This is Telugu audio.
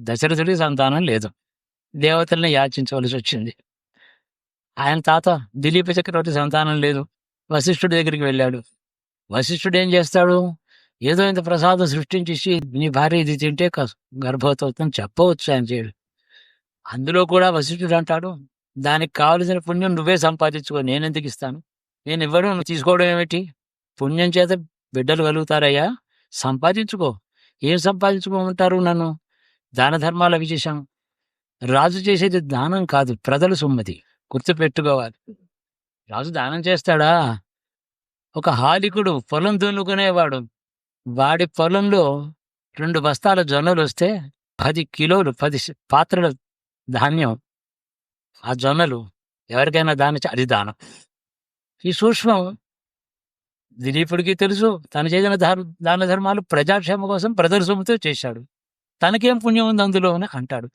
దశరథుడికి సంతానం లేదు. దేవతల్ని యాచించవలసి వచ్చింది. ఆయన తాత దిలీప చక్రవర్తి సంతానం లేదు. వశిష్ఠుడి దగ్గరికి వెళ్ళాడు. వశిష్ఠుడు ఏం చేస్తాడు? ఏదో ఇంత ప్రసాదం సృష్టించేసి నీ భార్య ఇది తింటే గర్భవతి అవుతుందని చెప్పవచ్చు ఆయన చేయడు. అందులో కూడా వశిష్ఠుడు అంటాడు, దానికి కావలసిన పుణ్యం నువ్వే సంపాదించుకో, నేనెందుకు ఇస్తాను? నేను ఇవ్వడం, నువ్వు తీసుకోవడం ఏమిటి? పుణ్యం చేత బిడ్డలు కలుగుతారయ్యా, సంపాదించుకో. ఏం సంపాదించుకోమంటారు నన్ను? దాన ధర్మాల విశేషం. రాజు చేసేది దానం కాదు, ప్రజల సొమ్మతి, గుర్తుపెట్టుకోవాలి. రాజు దానం చేస్తాడా? ఒక హాలికుడు పొలం దున్నుకునేవాడు, వాడి పొలంలో 2 బస్తాల జొన్నలు వస్తే 10 కిలోలు 10 పాత్రల ధాన్యం, ఆ జొన్నలు ఎవరికైనా అది దానం. ఈ సూక్ష్మం దిలీపుడికి తెలుసు. తను చేసిన దాన ధర్మాలు ప్రజాక్షేమ కోసం ప్రజల సొమ్ముతో చేశాడు. తనకేం పుణ్యం ఉంది అందులో అని అంటాడు.